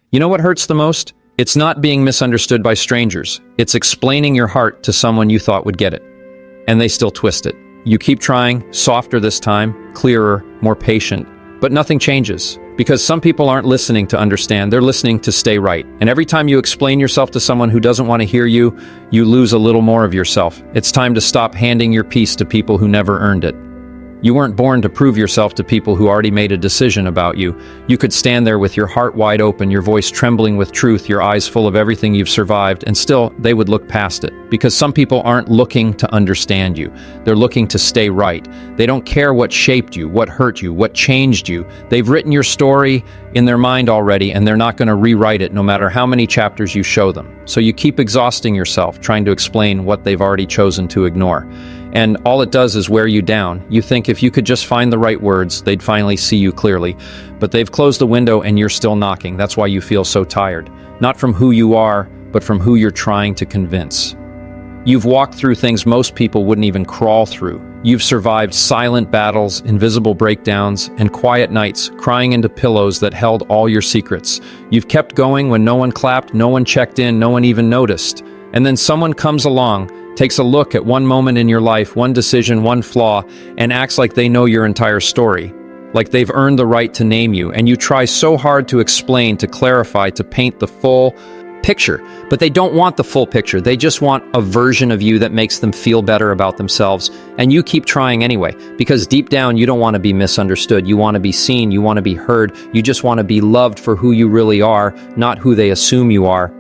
You know what hurts the most? It's not being misunderstood by strangers. It's explaining your heart to someone you thought would get it, and they still twist it. You keep trying, softer this time, clearer, more patient, but nothing changes. Because some people aren't listening to understand, they're listening to stay right. And every time you explain yourself to someone who doesn't want to hear you, you lose a little more of yourself. It's time to stop handing your peace to people who never earned it. You weren't born to prove yourself to people who already made a decision about you. You could stand there with your heart wide open, your voice trembling with truth, your eyes full of everything you've survived, and still they would look past it. Because some people aren't looking to understand you. They're looking to stay right. They don't care what shaped you, what hurt you, what changed you. They've written your story in their mind already, and they're not going to rewrite it no matter how many chapters you show them. So you keep exhausting yourself trying to explain what they've already chosen to ignore. And all it does is wear you down. You think if you could just find the right words, they'd finally see you clearly. But they've closed the window and you're still knocking. That's why you feel so tired. Not from who you are, but from who you're trying to convince. You've walked through things most people wouldn't even crawl through. You've survived silent battles, invisible breakdowns, and quiet nights, crying into pillows that held all your secrets. You've kept going when no one clapped, no one checked in, no one even noticed. And then someone comes along, takes a look at one moment in your life, one decision, one flaw, and acts like they know your entire story. Like they've earned the right to name you, and you try so hard to explain, to clarify, to paint the full picture. But they don't want the full picture. They just want a version of you that makes them feel better about themselves. And you keep trying anyway, because deep down you don't want to be misunderstood. You want to be seen, you want to be heard, you just want to be loved for who you really are, not who they assume you are.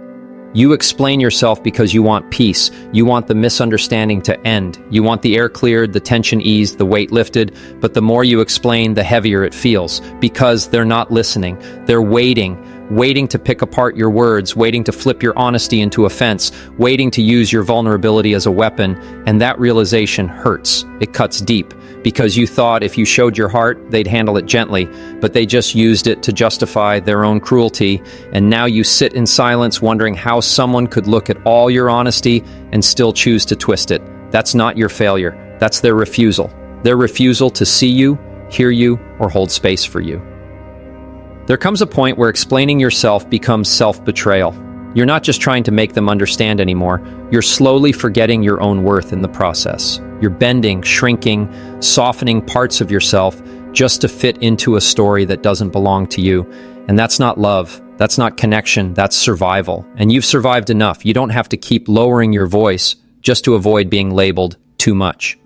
You explain yourself because you want peace. You want the misunderstanding to end. You want the air cleared, the tension eased, the weight lifted. But the more you explain, the heavier it feels. Because they're not listening. They're waiting to pick apart your words, waiting to flip your honesty into offense, waiting to use your vulnerability as a weapon. And that realization hurts. It cuts deep. Because you thought if you showed your heart, they'd handle it gently, but they just used it to justify their own cruelty, and now you sit in silence wondering how someone could look at all your honesty and still choose to twist it. That's not your failure. That's their refusal. Their refusal to see you, hear you, or hold space for you. There comes a point where explaining yourself becomes self-betrayal. You're not just trying to make them understand anymore. You're slowly forgetting your own worth in the process. You're bending, shrinking, softening parts of yourself just to fit into a story that doesn't belong to you. And that's not love. That's not connection. That's survival. And you've survived enough. You don't have to keep lowering your voice just to avoid being labeled too much.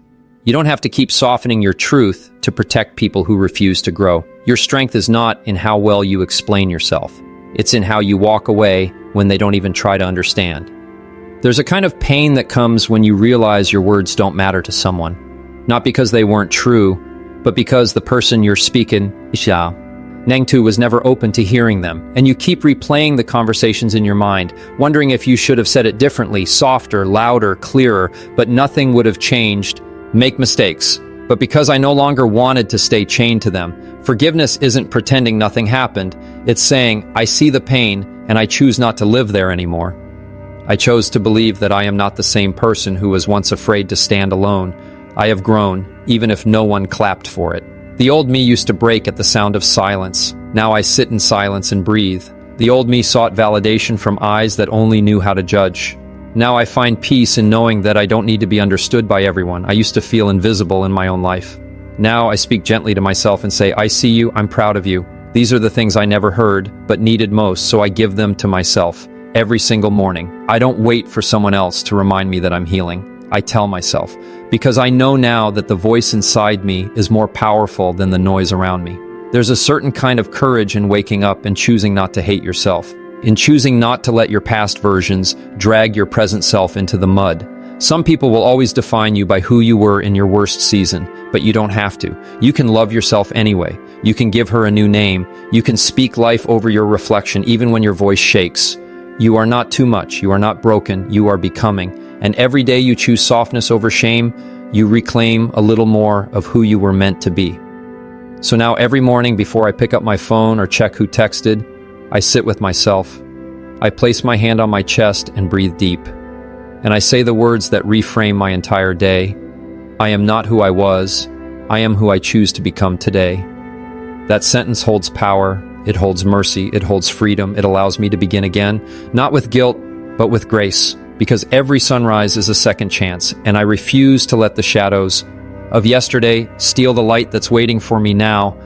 You don't have to keep softening your truth to protect people who refuse to grow. Your strength is not in how well you explain yourself. It's in how you walk away when they don't even try to understand. There's a kind of pain that comes when you realize your words don't matter to someone. Not because they weren't true, but because the person you're speaking, Nangtu, was never open to hearing them. And you keep replaying the conversations in your mind, wondering if you should have said it differently, softer, louder, clearer, but nothing would have changed. Make mistakes. But because I no longer wanted to stay chained to them, forgiveness isn't pretending nothing happened. It's saying, I see the pain, and I choose not to live there anymore. I chose to believe that I am not the same person who was once afraid to stand alone. I have grown, even if no one clapped for it. The old me used to break at the sound of silence. Now I sit in silence and breathe. The old me sought validation from eyes that only knew how to judge. Now I find peace in knowing that I don't need to be understood by everyone. I used to feel invisible in my own life. Now I speak gently to myself and say, I see you, I'm proud of you. These are the things I never heard, but needed most, so I give them to myself. Every single morning. I don't wait for someone else to remind me that I'm healing. I tell myself, because I know now that the voice inside me is more powerful than the noise around me. There's a certain kind of courage in waking up and choosing not to hate yourself, in choosing not to let your past versions drag your present self into the mud. Some people will always define you by who you were in your worst season, but you don't have to. You can love yourself anyway. You can give her a new name. You can speak life over your reflection even when your voice shakes. You are not too much. You are not broken. You are becoming. And every day you choose softness over shame, you reclaim a little more of who you were meant to be. So now every morning before I pick up my phone or check who texted, I sit with myself. I place my hand on my chest and breathe deep. And I say the words that reframe my entire day. I am not who I was. I am who I choose to become today. That sentence holds power, It holds mercy. It holds freedom. It allows me to begin again, not with guilt, but with grace, because every sunrise is a second chance, and I refuse to let the shadows of yesterday steal the light that's waiting for me now.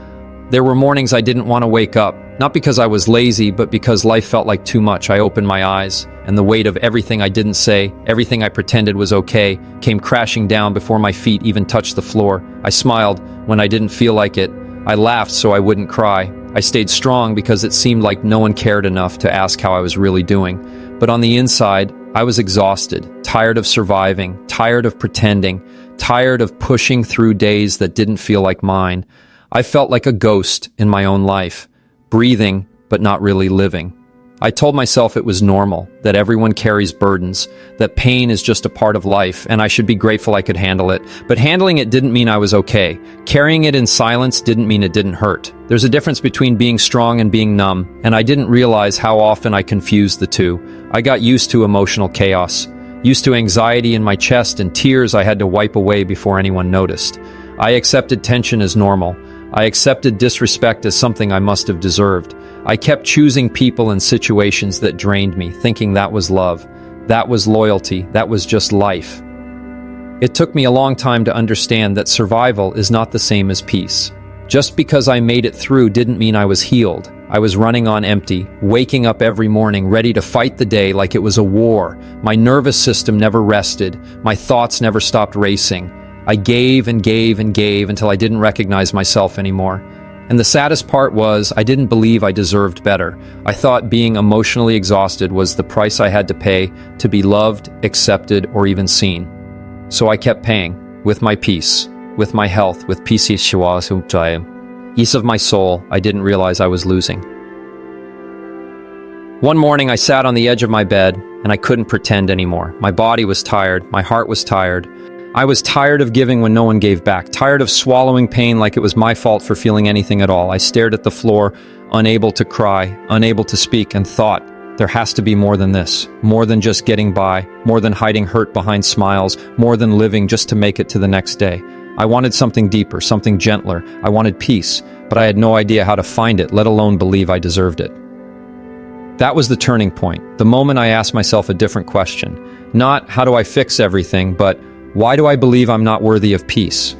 There were mornings I didn't want to wake up, not because I was lazy, but because life felt like too much. I opened my eyes, and the weight of everything I didn't say, everything I pretended was okay, came crashing down before my feet even touched the floor. I smiled when I didn't feel like it. I laughed so I wouldn't cry. I stayed strong because it seemed like no one cared enough to ask how I was really doing. But on the inside, I was exhausted, tired of surviving, tired of pretending, tired of pushing through days that didn't feel like mine. I felt like a ghost in my own life, breathing but not really living. I told myself it was normal, that everyone carries burdens, that pain is just a part of life, and I should be grateful I could handle it. But handling it didn't mean I was okay. Carrying it in silence didn't mean it didn't hurt. There's a difference between being strong and being numb, and I didn't realize how often I confused the two. I got used to emotional chaos, used to anxiety in my chest and tears I had to wipe away before anyone noticed. I accepted tension as normal. I accepted disrespect as something I must have deserved. I kept choosing people and situations that drained me, thinking that was love, that was loyalty, that was just life. It took me a long time to understand that survival is not the same as peace. Just because I made it through didn't mean I was healed. I was running on empty, waking up every morning ready to fight the day like it was a war. My nervous system never rested. My thoughts never stopped racing. I gave and gave and gave until I didn't recognize myself anymore. And the saddest part was I didn't believe I deserved better. I thought being emotionally exhausted was the price I had to pay to be loved, accepted, or even seen. So I kept paying, with my peace, with my health, with peace of my soul I didn't realize I was losing. One morning I sat on the edge of my bed and I couldn't pretend anymore. My body was tired, my heart was tired. I was tired of giving when no one gave back, tired of swallowing pain like it was my fault for feeling anything at all. I stared at the floor, unable to cry, unable to speak, and thought, there has to be more than this, more than just getting by, more than hiding hurt behind smiles, more than living just to make it to the next day. I wanted something deeper, something gentler. I wanted peace, but I had no idea how to find it, let alone believe I deserved it. That was the turning point, the moment I asked myself a different question. Not, how do I fix everything, but why do I believe I'm not worthy of peace?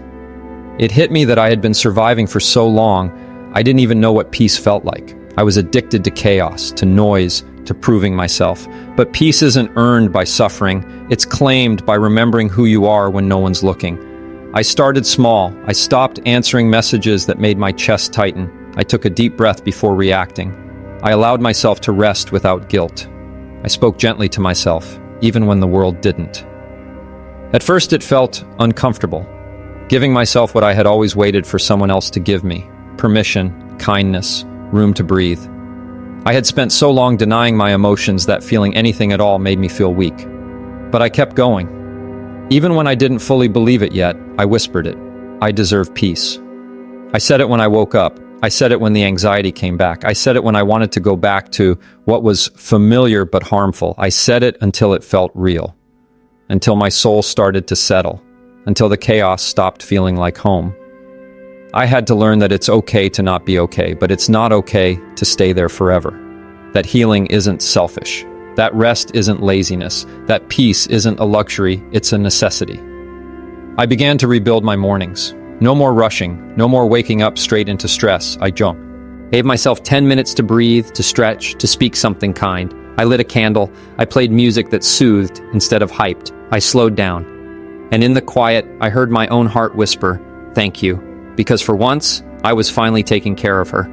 It hit me that I had been surviving for so long, I didn't even know what peace felt like. I was addicted to chaos, to noise, to proving myself. But peace isn't earned by suffering, it's claimed by remembering who you are when no one's looking. I started small. I stopped answering messages that made my chest tighten. I took a deep breath before reacting. I allowed myself to rest without guilt. I spoke gently to myself, even when the world didn't. At first it felt uncomfortable, giving myself what I had always waited for someone else to give me: permission, kindness, room to breathe. I had spent so long denying my emotions that feeling anything at all made me feel weak. But I kept going. Even when I didn't fully believe it yet, I whispered it. I deserve peace. I said it when I woke up. I said it when the anxiety came back. I said it when I wanted to go back to what was familiar but harmful. I said it until it felt real. Until my soul started to settle, until the chaos stopped feeling like home. I had to learn that it's okay to not be okay, but it's not okay to stay there forever. That healing isn't selfish. That rest isn't laziness. That peace isn't a luxury, it's a necessity. I began to rebuild my mornings. No more rushing, no more waking up straight into stress. I gave myself 10 minutes to breathe, to stretch, to speak something kind. I lit a candle. I played music that soothed instead of hyped. I slowed down. And in the quiet, I heard my own heart whisper, thank you. Because for once, I was finally taking care of her.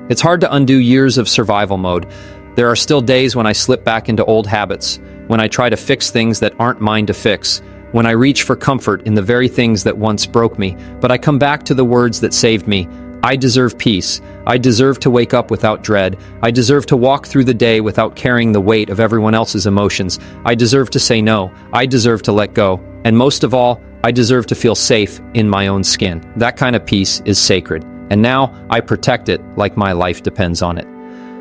It's hard to undo years of survival mode. There are still days when I slip back into old habits, when I try to fix things that aren't mine to fix, when I reach for comfort in the very things that once broke me. But I come back to the words that saved me. I deserve peace. I deserve to wake up without dread. I deserve to walk through the day without carrying the weight of everyone else's emotions. I deserve to say no. I deserve to let go. And most of all, I deserve to feel safe in my own skin. That kind of peace is sacred. And now I protect it like my life depends on it.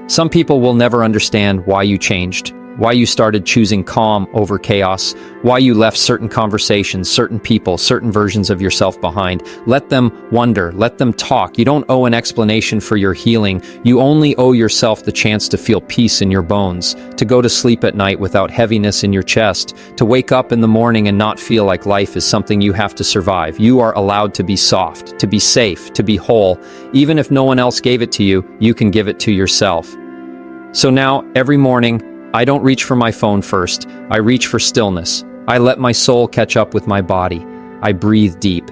Some people will never understand why you changed. why you started choosing calm over chaos, why you left certain conversations, certain people, certain versions of yourself behind. Let them wonder, let them talk. You don't owe an explanation for your healing. You only owe yourself the chance to feel peace in your bones, to go to sleep at night without heaviness in your chest, to wake up in the morning and not feel like life is something you have to survive. You are allowed to be soft, to be safe, to be whole. Even if no one else gave it to you, you can give it to yourself. So now, every morning, I don't reach for my phone first. I reach for stillness. I let my soul catch up with my body. I breathe deep,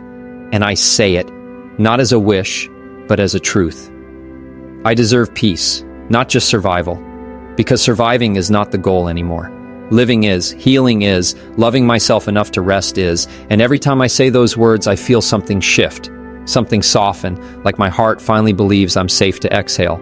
and I say it, not as a wish, but as a truth. I deserve peace, not just survival, because surviving is not the goal anymore. Living is, healing is, loving myself enough to rest is, and every time I say those words, I feel something shift, something soften, like my heart finally believes I'm safe to exhale.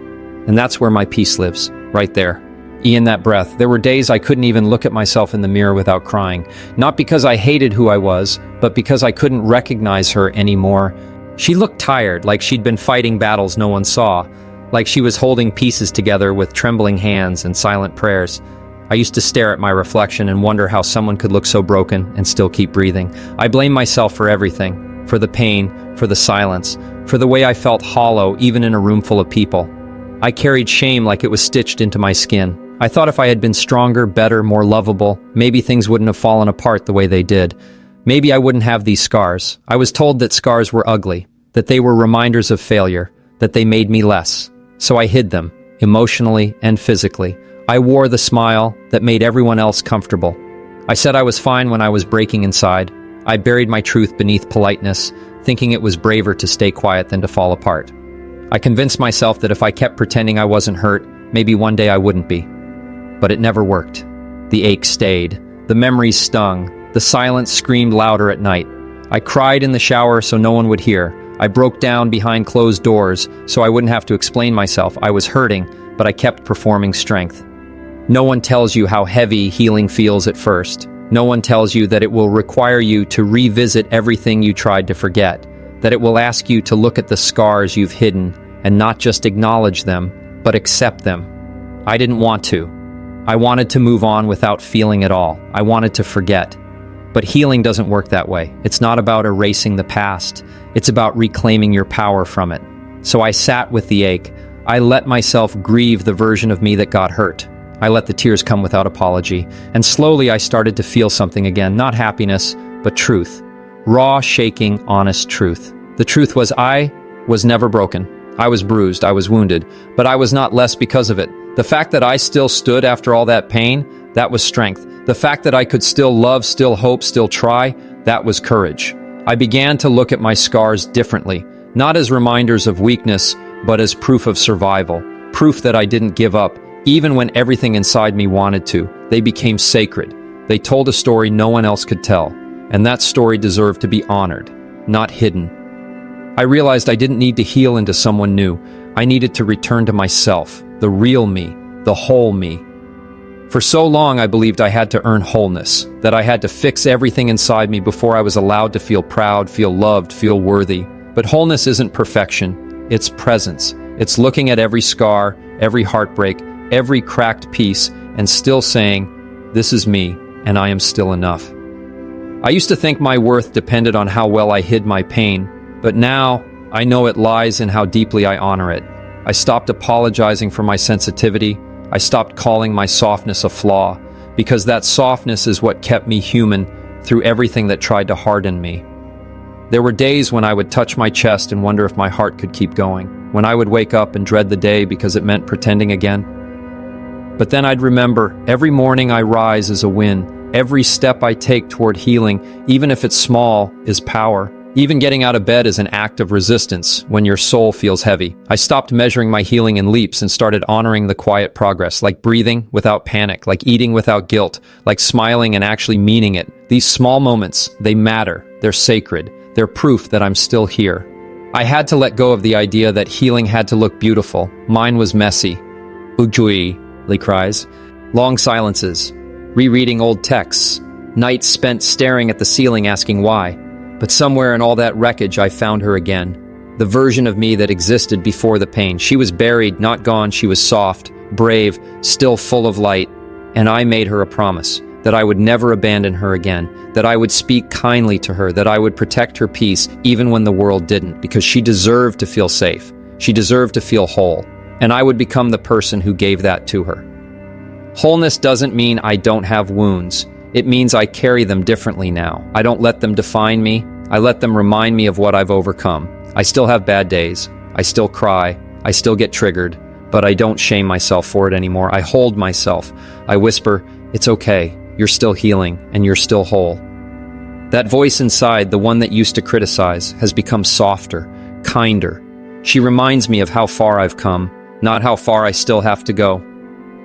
And that's where my peace lives, right there. In that breath, there were days I couldn't even look at myself in the mirror without crying. Not because I hated who I was, but because I couldn't recognize her anymore. She looked tired, like she'd been fighting battles no one saw, like she was holding pieces together with trembling hands and silent prayers. I used to stare at my reflection and wonder how someone could look so broken and still keep breathing. I blamed myself for everything, for the pain, for the silence, for the way I felt hollow even in a room full of people. I carried shame like it was stitched into my skin. I thought if I had been stronger, better, more lovable, maybe things wouldn't have fallen apart the way they did. Maybe I wouldn't have these scars. I was told that scars were ugly, that they were reminders of failure, that they made me less. So I hid them, emotionally and physically. I wore the smile that made everyone else comfortable. I said I was fine when I was breaking inside. I buried my truth beneath politeness, thinking it was braver to stay quiet than to fall apart. I convinced myself that if I kept pretending I wasn't hurt, maybe one day I wouldn't be. But it never worked. The ache stayed. The memories stung. The silence screamed louder at night. I cried in the shower so no one would hear. I broke down behind closed doors so I wouldn't have to explain myself. I was hurting, but I kept performing strength. No one tells you how heavy healing feels at first. No one tells you that it will require you to revisit everything you tried to forget, that it will ask you to look at the scars you've hidden and not just acknowledge them, but accept them. I didn't want to. I wanted to move on without feeling at all. I wanted to forget. But healing doesn't work that way. It's not about erasing the past. It's about reclaiming your power from it. So I sat with the ache. I let myself grieve the version of me that got hurt. I let the tears come without apology. And slowly I started to feel something again. Not happiness, but truth. Raw, shaking, honest truth. The truth was I was never broken. I was bruised, I was wounded, but I was not less because of it. The fact that I still stood after all that pain, that was strength. The fact that I could still love, still hope, still try, that was courage. I began to look at my scars differently, not as reminders of weakness, but as proof of survival, proof that I didn't give up, even when everything inside me wanted to. They became sacred. They told a story no one else could tell, and that story deserved to be honored, not hidden. I realized I didn't need to heal into someone new. I needed to return to myself, the real me, the whole me. For so long, I believed I had to earn wholeness, that I had to fix everything inside me before I was allowed to feel proud, feel loved, feel worthy. But wholeness isn't perfection, it's presence. It's looking at every scar, every heartbreak, every cracked piece, and still saying, this is me, and I am still enough. I used to think my worth depended on how well I hid my pain, but now I know it lies in how deeply I honor it. I stopped apologizing for my sensitivity. I stopped calling my softness a flaw, because that softness is what kept me human through everything that tried to harden me. There were days when I would touch my chest and wonder if my heart could keep going, when I would wake up and dread the day because it meant pretending again. But then I'd remember, every morning I rise is a win. Every step I take toward healing, even if it's small, is power. Even getting out of bed is an act of resistance when your soul feels heavy. I stopped measuring my healing in leaps and started honoring the quiet progress, like breathing without panic, like eating without guilt, like smiling and actually meaning it. These small moments, they matter. They're sacred. They're proof that I'm still here. I had to let go of the idea that healing had to look beautiful. Mine was messy. Ujui, Lee cries. Long silences. Rereading old texts. Nights spent staring at the ceiling asking why. But somewhere in all that wreckage, I found her again. The version of me that existed before the pain. She was buried, not gone. She was soft, brave, still full of light. And I made her a promise that I would never abandon her again, that I would speak kindly to her, that I would protect her peace even when the world didn't, because she deserved to feel safe. She deserved to feel whole. And I would become the person who gave that to her. Wholeness doesn't mean I don't have wounds. It means I carry them differently now. I don't let them define me. I let them remind me of what I've overcome. I still have bad days. I still cry. I still get triggered. But I don't shame myself for it anymore. I hold myself. I whisper, "It's okay. You're still healing, and you're still whole." That voice inside, the one that used to criticize, has become softer, kinder. She reminds me of how far I've come, not how far I still have to go.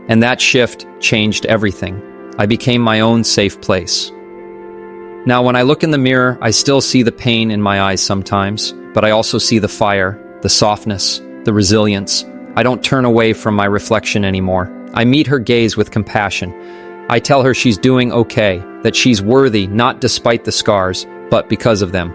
And that shift changed everything. I became my own safe place. Now, when I look in the mirror, I still see the pain in my eyes sometimes, but I also see the fire, the softness, the resilience. I don't turn away from my reflection anymore. I meet her gaze with compassion. I tell her she's doing okay, that she's worthy not despite the scars, but because of them.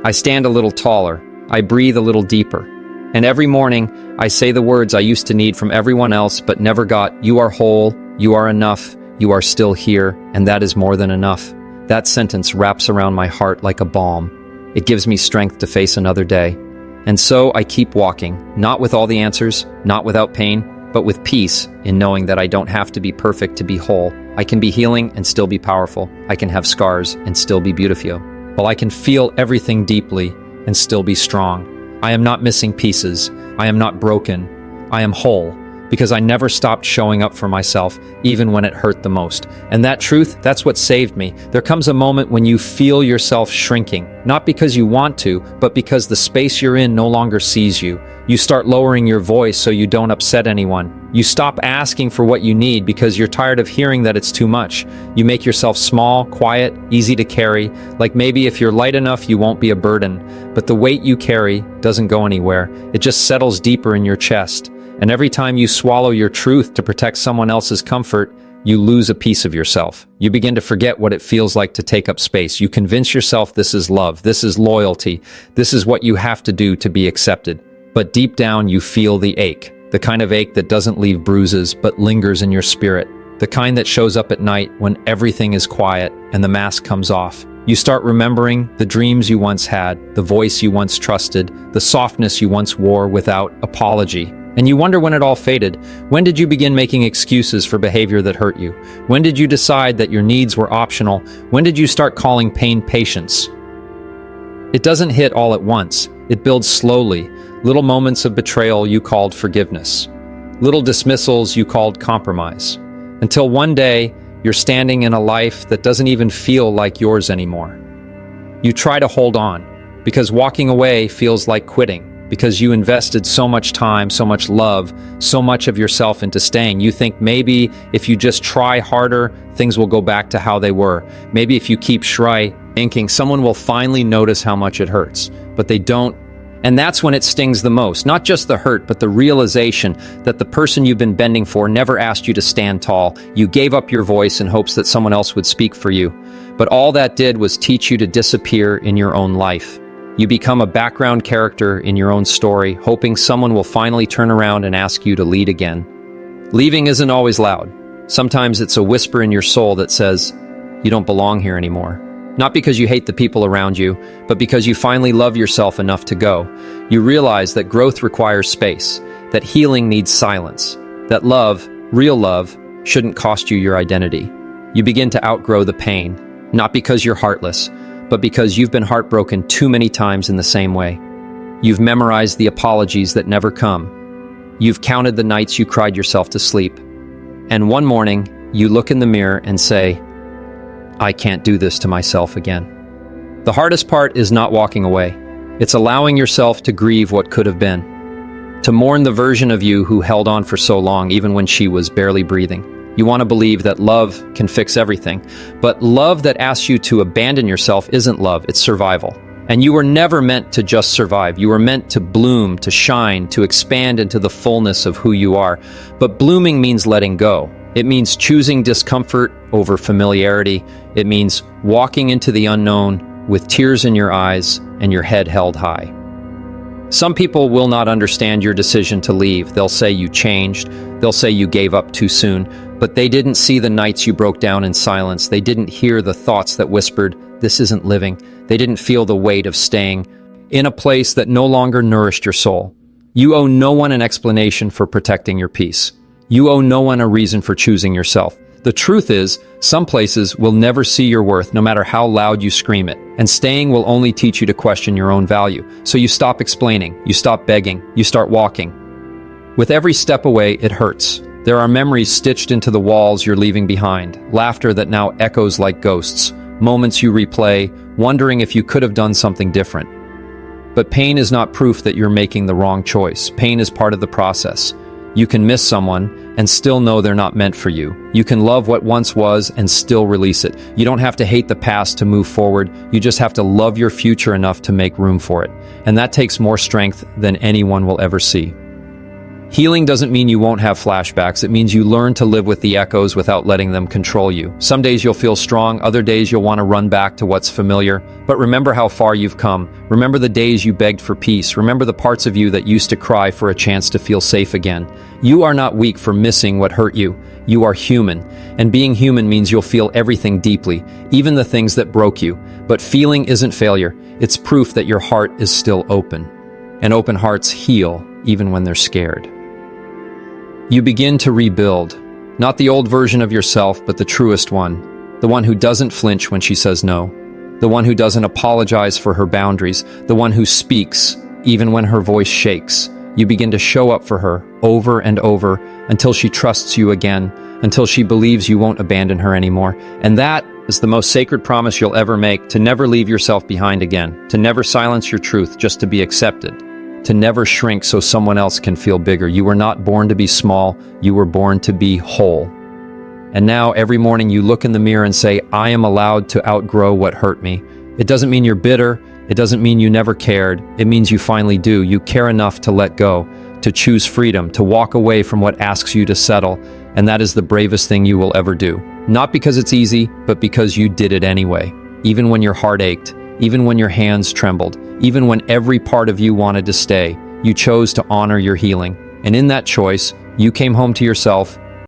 I stand a little taller. I breathe a little deeper. And every morning, I say the words I used to need from everyone else but never got: "You are whole, you are enough, you are still here, and that is more than enough." That sentence wraps around my heart like a balm. It gives me strength to face another day. And so I keep walking, not with all the answers, not without pain, but with peace in knowing that I don't have to be perfect to be whole. I can be healing and still be powerful. I can have scars and still be beautiful. While I can feel everything deeply and still be strong. I am not missing pieces. I am not broken. I am whole, because I never stopped showing up for myself, even when it hurt the most. And that truth, that's what saved me. There comes a moment when you feel yourself shrinking, not because you want to, but because the space you're in no longer sees you. You start lowering your voice so you don't upset anyone. You stop asking for what you need because you're tired of hearing that it's too much. You make yourself small, quiet, easy to carry, like maybe if you're light enough you won't be a burden. But the weight you carry doesn't go anywhere. It just settles deeper in your chest. And every time you swallow your truth to protect someone else's comfort, you lose a piece of yourself. You begin to forget what it feels like to take up space. You convince yourself this is love, this is loyalty, this is what you have to do to be accepted. But deep down you feel the ache, the kind of ache that doesn't leave bruises but lingers in your spirit, the kind that shows up at night when everything is quiet and the mask comes off. You start remembering the dreams you once had, the voice you once trusted, the softness you once wore without apology. And you wonder when it all faded. When did you begin making excuses for behavior that hurt you? When did you decide that your needs were optional? When did you start calling pain patience? It doesn't hit all at once. It builds slowly. Little moments of betrayal you called forgiveness. Little dismissals you called compromise. Until one day, you're standing in a life that doesn't even feel like yours anymore. You try to hold on, because walking away feels like quitting. Because you invested so much time, so much love, so much of yourself into staying. You think maybe if you just try harder, things will go back to how they were. Maybe if you keep inking, someone will finally notice how much it hurts. But they don't. And that's when it stings the most. Not just the hurt, but the realization that the person you've been bending for never asked you to stand tall. You gave up your voice in hopes that someone else would speak for you. But all that did was teach you to disappear in your own life. You become a background character in your own story, hoping someone will finally turn around and ask you to lead again. Leaving isn't always loud. Sometimes it's a whisper in your soul that says, you don't belong here anymore. Not because you hate the people around you, but because you finally love yourself enough to go. You realize that growth requires space, that healing needs silence, that love, real love, shouldn't cost you your identity. You begin to outgrow the pain, not because you're heartless, but because you've been heartbroken too many times in the same way. You've memorized the apologies that never come. You've counted the nights you cried yourself to sleep. And one morning, you look in the mirror and say, I can't do this to myself again. The hardest part is not walking away. It's allowing yourself to grieve what could have been, to mourn the version of you who held on for so long, even when she was barely breathing. You want to believe that love can fix everything, but love that asks you to abandon yourself isn't love, it's survival. And you were never meant to just survive. You were meant to bloom, to shine, to expand into the fullness of who you are. But blooming means letting go. It means choosing discomfort over familiarity. It means walking into the unknown with tears in your eyes and your head held high. Some people will not understand your decision to leave. They'll say you changed. They'll say you gave up too soon. But they didn't see the nights you broke down in silence. They didn't hear the thoughts that whispered, "This isn't living." They didn't feel the weight of staying in a place that no longer nourished your soul. You owe no one an explanation for protecting your peace. You owe no one a reason for choosing yourself. The truth is, some places will never see your worth no matter how loud you scream it. And staying will only teach you to question your own value. So you stop explaining, you stop begging, you start walking. With every step away, it hurts. There are memories stitched into the walls you're leaving behind, laughter that now echoes like ghosts, moments you replay, wondering if you could have done something different. But pain is not proof that you're making the wrong choice. Pain is part of the process. You can miss someone and still know they're not meant for you. You can love what once was and still release it. You don't have to hate the past to move forward. You just have to love your future enough to make room for it. And that takes more strength than anyone will ever see. Healing doesn't mean you won't have flashbacks. It means you learn to live with the echoes without letting them control you. Some days you'll feel strong, other days you'll want to run back to what's familiar. But remember how far you've come. Remember the days you begged for peace. Remember the parts of you that used to cry for a chance to feel safe again. You are not weak for missing what hurt you. You are human. And being human means you'll feel everything deeply, even the things that broke you. But feeling isn't failure. It's proof that your heart is still open. And open hearts heal, even when they're scared. You begin to rebuild, not the old version of yourself, but the truest one, the one who doesn't flinch when she says no, the one who doesn't apologize for her boundaries, the one who speaks even when her voice shakes. You begin to show up for her over and over until she trusts you again, until she believes you won't abandon her anymore. And that is the most sacred promise you'll ever make, to never leave yourself behind again, to never silence your truth just to be accepted, to never shrink so someone else can feel bigger. You were not born to be small, you were born to be whole. And now every morning you look in the mirror and say, I am allowed to outgrow what hurt me. It doesn't mean you're bitter, it doesn't mean you never cared, it means you finally do. You care enough to let go, to choose freedom, to walk away from what asks you to settle, and that is the bravest thing you will ever do. Not because it's easy, but because you did it anyway. Even when your heart ached, even when your hands trembled, even when every part of you wanted to stay, you chose to honor your healing. And in that choice, you came home to yourself,